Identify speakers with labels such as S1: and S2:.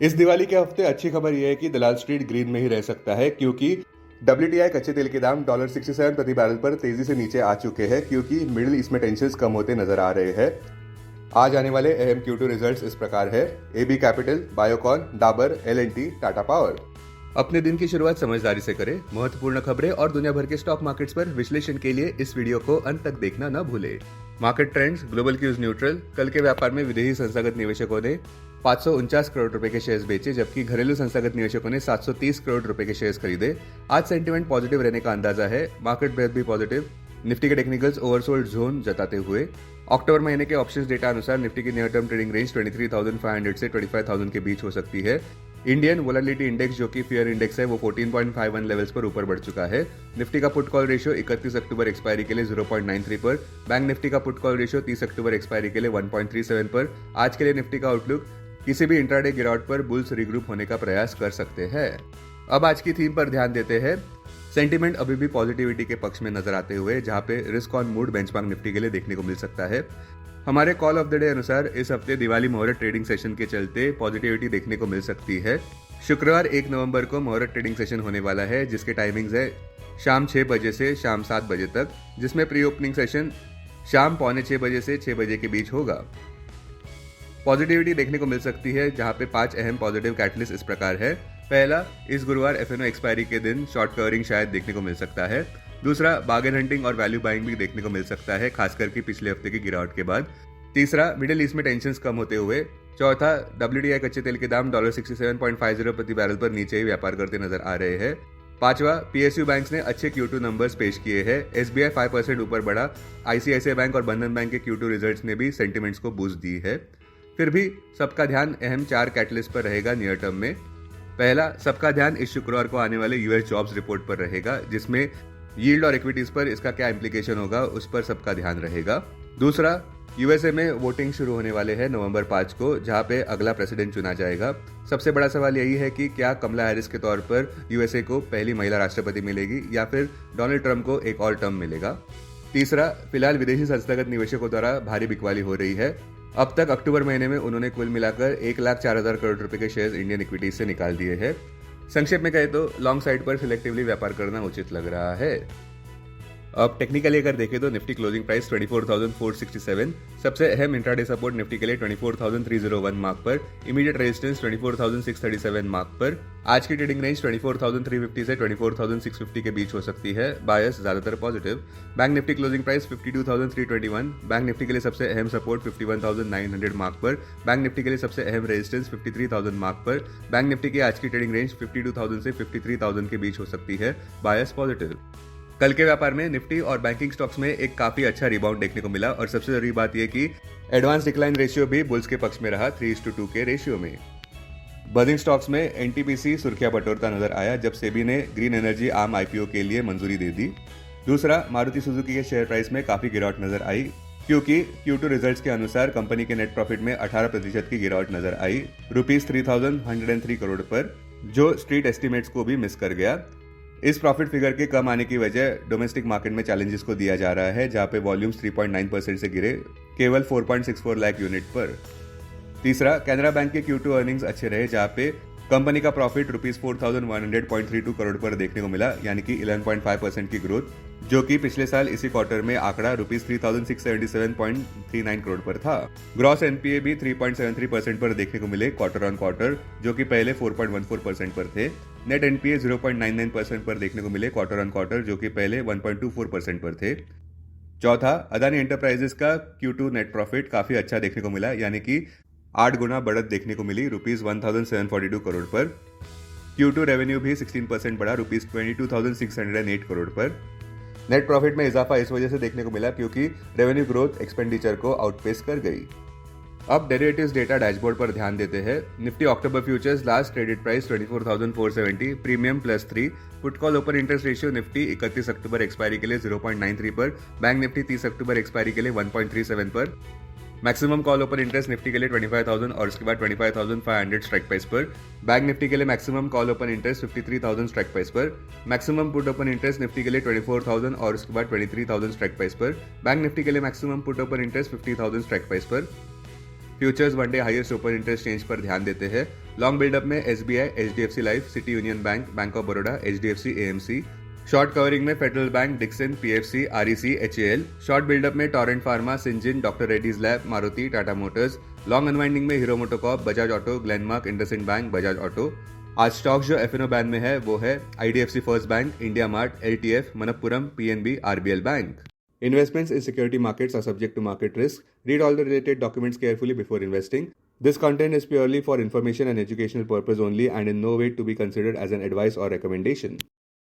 S1: इस दिवाली के हफ्ते अच्छी खबर यह है कि दलाल स्ट्रीट ग्रीन में ही रह सकता है, क्योंकि WTI कच्चे तेल के दाम $67 प्रति बैरल पर तेजी से नीचे आ चुके हैं, क्योंकि मिडिल ईस्ट में टेंशन कम होते नजर आ रहे हैं। आज आने वाले अहम Q2 रिजल्ट्स इस प्रकार है। AB capital, Biocon, Dabur, L&T, Tata power. अपने दिन की शुरुआत समझदारी से करें। महत्वपूर्ण खबरें और दुनिया भर के स्टॉक मार्केट्स पर विश्लेषण के लिए इस वीडियो को अंत तक देखना न भूले। Market trends, global cues neutral. कल के व्यापार में विदेशी संस्थागत निवेशकों ने 549 करोड़ रुपए के शेयर्स बेचे, जबकि घरेलू संस्थागत निवेशकों ने 730 करोड़ रुपए के शेयर्स खरीदे। आज सेंटीमेंट पॉजिटिव रहने का अंदाजा है। मार्केट ब्रेथ भी पॉजिटिव। निफ्टी के टेक्निकल्स ओवरसोल्ड जोन जताते हुए अक्टूबर महीने के ऑप्शंस डेटा अनुसार निफ्टी की नियर टर्म ट्रेडिंग रेंज 23,500 से 25,000 के बीच हो सकती है। इंडियन वोलेटिलिटी इंडेक्स, जो कि फियर इंडेक्स है, वो 14.51 लेवल्स पर ऊपर बढ़ चुका है। निफ्टी का put call ratio 31 October expiry के लिए 0.93 पर। बैंक निफ्टी का पुट कॉल रेशियो 30 अक्टूबर एक्सपायरी के लिए 1.37 पर। आज के लिए निफ्टी का आउटलुक, किसी भी इंट्राडे गिरावट पर बुल्स रिग्रुप होने का प्रयास कर सकते हैं। अब आज की थीम पर ध्यान देते हैं। सेंटीमेंट अभी भी पॉजिटिविटी के पक्ष में नजर आते हुए, जहां पे risk on mood benchmark Nifty के लिए देखने को मिल सकता है। हमारे कॉल ऑफ द डे अनुसार इस हफ्ते दिवाली मुहूर्त ट्रेडिंग सेशन के चलते पॉजिटिविटी देखने को मिल सकती है। शुक्रवार 1 नवंबर को मुहूर्त ट्रेडिंग सेशन होने वाला है, जिसके टाइमिंग्स है शाम 6 बजे से शाम 7 बजे तक, जिसमें प्री ओपनिंग सेशन शाम 5:45 बजे से 6 बजे के बीच होगा। पॉजिटिविटी देखने को मिल सकती है, जहां पे 5 अहम पॉजिटिव कैटलिस्ट इस प्रकार है। पहला, इस गुरुवार FNO एक्सपायरी के दिन शॉर्ट कवरिंग शायद देखने को मिल सकता है। दूसरा, बार्गेन हंटिंग और वैल्यू बाइंग भी देखने को मिल सकता है, खासकर कि पिछले हफ्ते की गिरावट के बाद। तीसरा, मिडिल ईस्ट में टेंशंस कम होते हुए। चौथा, WTI कच्चे तेल के दाम $67.50 प्रति बैरल पर नीचे ही व्यापार करते नजर आ रहे हैं। पांचवा, PSU बैंक्स ने अच्छे Q2 नंबर्स पेश किए हैं। SBI 5% ऊपर बढ़ा। ICICI बैंक और बंधन बैंक के Q2 रिजल्ट्स ने भी सेंटिमेंट्स को बूस्ट दी है। फिर भी सबका ध्यान अहम 4 कैटलिस्ट पर रहेगा नियर टर्म में। पहला, सबका ध्यान इस शुक्रवार को आने वाले US जॉब्स रिपोर्ट पर रहेगा, जिसमें यील्ड और इक्विटीज पर इसका क्या इंप्लीकेशन होगा, उस पर सबका ध्यान रहेगा। दूसरा, USA में वोटिंग शुरू होने वाले हैं नवंबर 5 को, जहां पे अगला प्रेसिडेंट चुना जाएगा। सबसे बड़ा सवाल यही है कि क्या कमला हैरिस के तौर पर USA को पहली महिला राष्ट्रपति मिलेगी, या फिर डोनाल्ड ट्रंप को एक और टर्म मिलेगा। तीसरा, फिलहाल विदेशी संस्थागत निवेशकों द्वारा भारी बिकवाली हो रही है। अब तक अक्टूबर महीने में उन्होंने कुल मिलाकर 1,04,000 करोड़ रुपए के शेयर्स इंडियन इक्विटीज से निकाल दिए हैं। संक्षेप में कहे तो लॉन्ग साइड पर सिलेक्टिवली व्यापार करना उचित लग रहा है। अब टेक्निकली अगर देखें तो निफ्टी क्लोजिंग प्राइस 24,467, सबसे अहम इंट्राडे सपोर्ट निफ्टी के लिए 24,301 मार्क पर, इमीडिएट रेजिस्टेंस 24,637 मार्क पर। आज की ट्रेडिंग रेंज 24,350 से 24,650 के बीच हो सकती है। बायस ज्यादातर positive. Bank Nifty closing price 52,321, bank Nifty के लिए सबसे अहम सपोर्ट 51,900 मार्क पर, बैंक निफ्टी के लिए सबसे अहम रेजिस्टेंस 53,000 मार्क पर। बैंक निफ्टी की आज की ट्रेडिंग रेंज 52,000 से 53,000 के बीच हो सकती है। बायस पॉजिटिव। कल के व्यापार में निफ्टी और बैंकिंग स्टॉक्स में एक काफी अच्छा रिबाउंड देखने को मिला, और सबसे जरूरी बात यह कि एडवांस डिक्लाइन रेशियो भी बुल्स के पक्ष में रहा 3:2 के रेशियो में। बर्निंग स्टॉक्स में NTPC सुर्खियां बटोरता नजर आया, जब सेबी ने ग्रीन एनर्जी आर्म IPO के लिए मंजूरी दे दी। दूसरा, मारुति सुजुकी के शेयर प्राइस में काफी गिरावट नजर आई, क्योंकि Q2 रिजल्ट्स के अनुसार कंपनी के नेट प्रॉफिट में 18% की गिरावट नजर आई, ₹3,103 करोड़ पर, जो स्ट्रीट एस्टिमेट्स को भी मिस कर गया। इस प्रॉफिट फिगर के कम आने की वजह डोमेस्टिक मार्केट में चैलेंजेस को दिया जा रहा है, जहां पे वॉल्यूम्स 3.9% से गिरे, केवल 4.64 लाख यूनिट पर। तीसरा, कैनरा बैंक के Q2 अर्निंग्स अच्छे रहे, जहां पे कंपनी का प्रॉफिट ₹4,100.32 करोड़ पर देखने को मिला, यानी कि 11.5% की ग्रोथ, जो कि पिछले साल इसी क्वार्टर में आंकड़ा ₹3,677.39 करोड़ पर था। ग्रॉस NPA भी 3.73% पर देखने को मिले क्वार्टर ऑन क्वार्टर, जो कि पहले 4.14% पर थे। नेट NPA 0.99% पर देखने को मिले क्वार्टर ऑन क्वार्टर, जो कि पहले 1.24% पर थे। चौथा, अदानी एंटरप्राइजेस का Q2 नेट प्रॉफिट काफी अच्छा देखने को मिला, यानी कि 8 गुना बढ़त देखने को मिली ₹1,742 करोड़ पर। Q2 रेवेन्यू भी 16% बढ़ा ₹22,608 करोड़ पर। नेट प्रॉफिट में इजाफा इस वजह से देखने को मिला क्योंकि रेवेन्यू ग्रोथ एक्सपेंडिचर को आउटपेस कर गई। अब डेरिवेटिव्स डेटा डैशबोर्ड पर ध्यान देते हैं। Nifty October futures last traded price 24,470, premium +3, put call open interest ratio Nifty 31 October expiry के लिए 0.93 पर, बैंक निफ्टी 30 अक्टूबर एक्सपायरी के लिए 1.37 पर, maximum call open interest Nifty के लिए 25,000 और उसके बाद 25,500 स्ट्राइक प्राइस पर, बैंक निफ्टी के लिए maximum call open interest 53,000 strike price पर, maximum put open interest Nifty के लिए 24,000 और उसके बाद 23,000 स्ट्राइक प्राइस पर, बैंक निफ्टी के लिए maximum put open interest 50,000 strike price पर। Futures one day highest open interest change पर ध्यान देते हैं। लॉन्ग बिल्डअप में SBI, HDFC Life, City Union Bank, Bank of Baroda, HDFC AMC। Short covering में Federal Bank, Dixon, PFC, REC, HAL। Short buildup में Torrent Pharma, Syngene, doctor Reddy's Lab, Maruti, Tata Motors. Long unwinding में Hero MotoCorp, Bajaj Auto, Glenmark, IndusInd Bank, Bajaj Auto. आज stocks जो FNO ban में है वो है IDFC First Bank, India Mart, LTF, Manappuram, PNB, RBL Bank. Investments in security markets are subject to market risk. Read all the related documents carefully before investing. This content is purely for information and educational purpose only and in no way to be considered as an advice or recommendation.